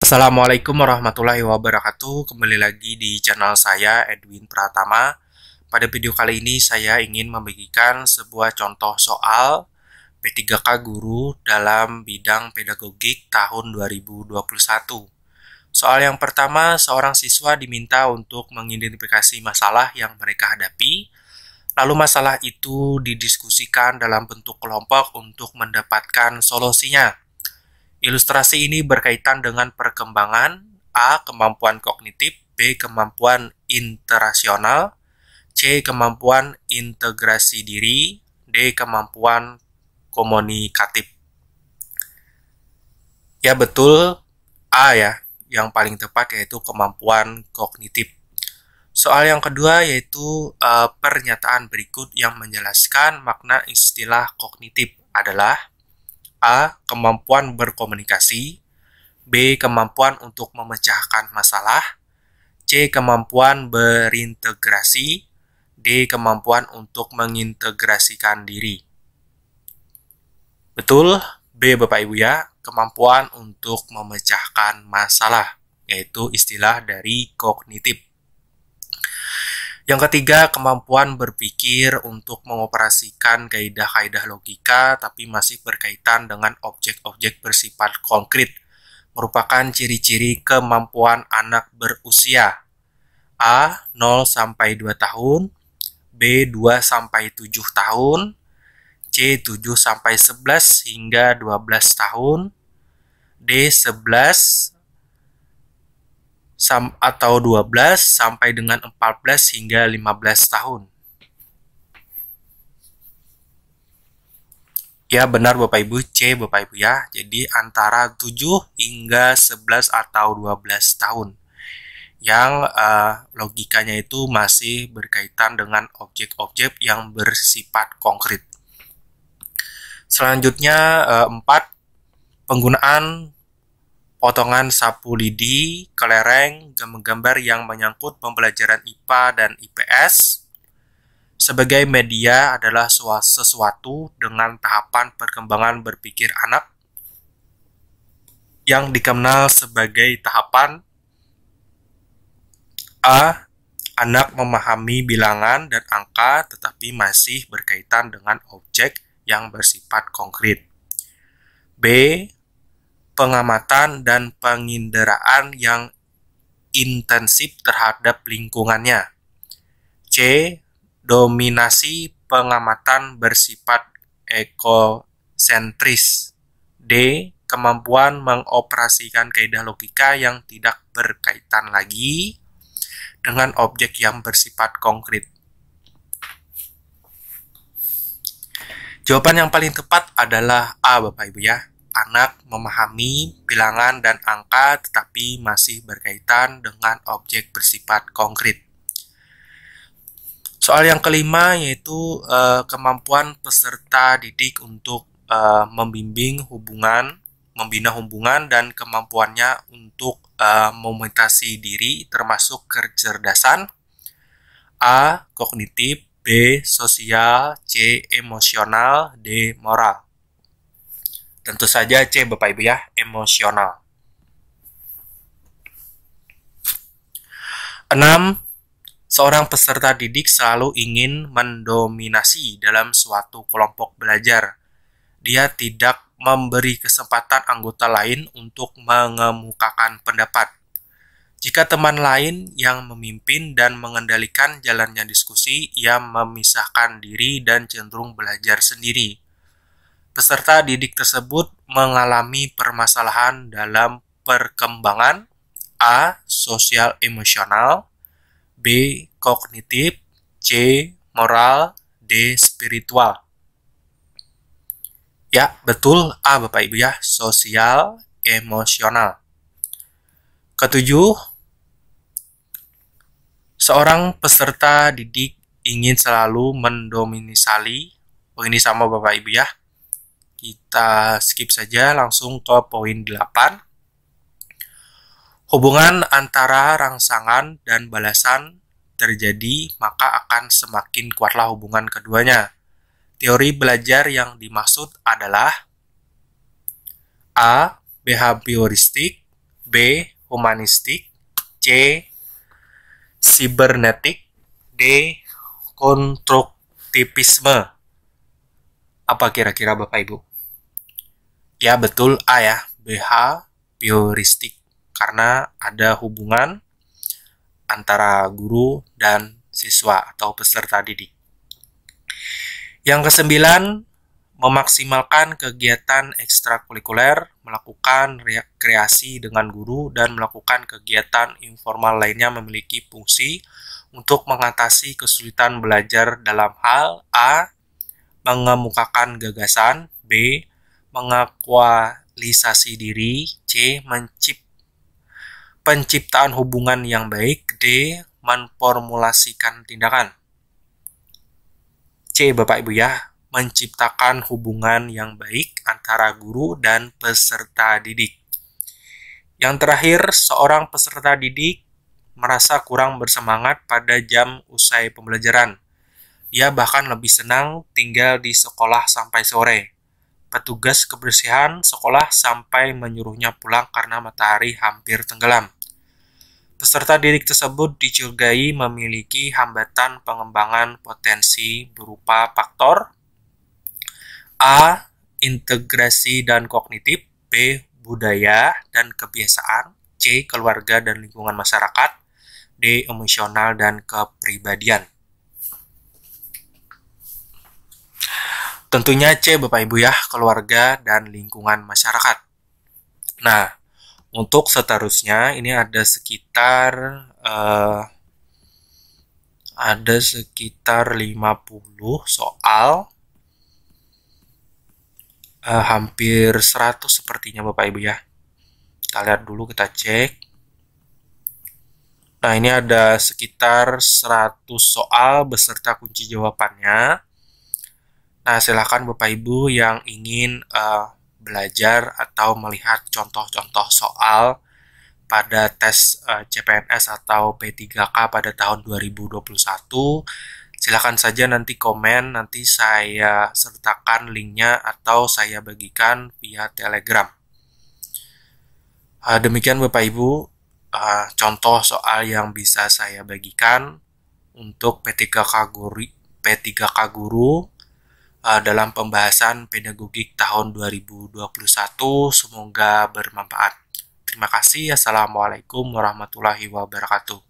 Assalamualaikum warahmatullahi wabarakatuh. Kembali lagi di channel saya, Edwin Pratama. Pada video kali ini saya ingin membagikan sebuah contoh soal P3K Guru dalam bidang pedagogik tahun 2021. Soal yang pertama, seorang siswa diminta untuk mengidentifikasi masalah yang mereka hadapi. Lalu masalah itu didiskusikan dalam bentuk kelompok untuk mendapatkan solusinya. Ilustrasi ini berkaitan dengan perkembangan A. Kemampuan kognitif, B. Kemampuan interasional, C. Kemampuan integrasi diri, D. Kemampuan komunikatif. Ya betul, A ya, yang paling tepat yaitu kemampuan kognitif. Soal yang kedua yaitu pernyataan berikut yang menjelaskan makna istilah kognitif adalah A. Kemampuan berkomunikasi, B. Kemampuan untuk memecahkan masalah, C. Kemampuan berintegrasi, D. Kemampuan untuk mengintegrasikan diri. Betul, B Bapak Ibu ya, kemampuan untuk memecahkan masalah, yaitu istilah dari kognitif. Yang ketiga, kemampuan berpikir untuk mengoperasikan kaidah-kaidah logika tapi masih berkaitan dengan objek-objek bersifat konkret, merupakan ciri-ciri kemampuan anak berusia A. 0-2 tahun, B. 2-7 tahun, C. 7-11 hingga 12 tahun, D. 11 atau 12 sampai dengan 14 hingga 15 tahun. Ya benar Bapak Ibu, C Bapak Ibu ya. Jadi antara 7 hingga 11 atau 12 tahun. Yang logikanya itu masih berkaitan dengan objek-objek yang bersifat konkret. Selanjutnya 4. Penggunaan potongan sapu lidi, kelereng, gambar-gambar yang menyangkut pembelajaran IPA dan IPS sebagai media adalah sesuatu dengan tahapan perkembangan berpikir anak yang dikenal sebagai tahapan A. Anak memahami bilangan dan angka tetapi masih berkaitan dengan objek yang bersifat konkret. B. Pengamatan dan penginderaan yang intensif terhadap lingkungannya. C. Dominasi pengamatan bersifat ekosentris. D. Kemampuan mengoperasikan kaidah logika yang tidak berkaitan lagi dengan objek yang bersifat konkret. Jawaban yang paling tepat adalah A Bapak Ibu ya. Anak memahami bilangan dan angka tetapi masih berkaitan dengan objek bersifat konkret. Soal yang kelima yaitu kemampuan peserta didik untuk membina hubungan dan kemampuannya untuk memotivasi diri termasuk kecerdasan A. Kognitif, B. Sosial, C. Emosional, D. Moral. Tentu saja C Bapak Ibu ya, emosional. 6. Seorang peserta didik selalu ingin mendominasi dalam suatu kelompok belajar. Dia tidak memberi kesempatan anggota lain untuk mengemukakan pendapat. Jika teman lain yang memimpin dan mengendalikan jalannya diskusi, ia memisahkan diri dan cenderung belajar sendiri. Peserta didik tersebut mengalami permasalahan dalam perkembangan A. Sosial emosional, B. Kognitif, C. Moral, D. Spiritual. Ya, betul A Bapak Ibu ya, sosial emosional. Ketujuh, seorang peserta didik ingin selalu mendominasi. Ini sama Bapak Ibu ya. Kita skip saja langsung ke poin 8. Hubungan antara rangsangan dan balasan terjadi, maka akan semakin kuatlah hubungan keduanya. Teori belajar yang dimaksud adalah A. Behavioristik, B. Humanistik, C. Sibernetik, D. Konstruktivisme. Apa kira-kira Bapak Ibu? Ya betul, A ya, BH Bioristik, karena ada hubungan antara guru dan siswa atau peserta didik. Yang kesembilan, memaksimalkan kegiatan ekstrakurikuler, melakukan rekreasi dengan guru, dan melakukan kegiatan informal lainnya memiliki fungsi untuk mengatasi kesulitan belajar dalam hal A. Mengemukakan gagasan, B. Mengaktualisasi diri, C. Penciptaan hubungan yang baik, D. Memformulasikan tindakan. C. Bapak Ibu ya, menciptakan hubungan yang baik antara guru dan peserta didik. Yang terakhir, seorang peserta didik merasa kurang bersemangat pada jam usai pembelajaran. Dia bahkan lebih senang tinggal di sekolah sampai sore. Petugas kebersihan sekolah sampai menyuruhnya pulang karena matahari hampir tenggelam. Peserta didik tersebut dicurigai memiliki hambatan pengembangan potensi berupa faktor A. Integrasi dan kognitif, B. Budaya dan kebiasaan, C. Keluarga dan lingkungan masyarakat, D. Emosional dan kepribadian. Tentunya C Bapak Ibu ya, keluarga dan lingkungan masyarakat. Nah, untuk seterusnya ini ada sekitar 50 soal, hampir 100 sepertinya Bapak Ibu ya. Kita lihat dulu, kita cek. Nah, ini ada sekitar 100 soal beserta kunci jawabannya. Nah, silakan Bapak Ibu yang ingin belajar atau melihat contoh-contoh soal pada tes CPNS atau P3K pada tahun 2021, silakan saja nanti komen, nanti saya sertakan linknya atau saya bagikan via Telegram. Demikian Bapak Ibu, contoh soal yang bisa saya bagikan untuk P3K Guru dalam pembahasan pedagogik tahun 2021. Semoga bermanfaat. Terima kasih. Assalamualaikum warahmatullahi wabarakatuh.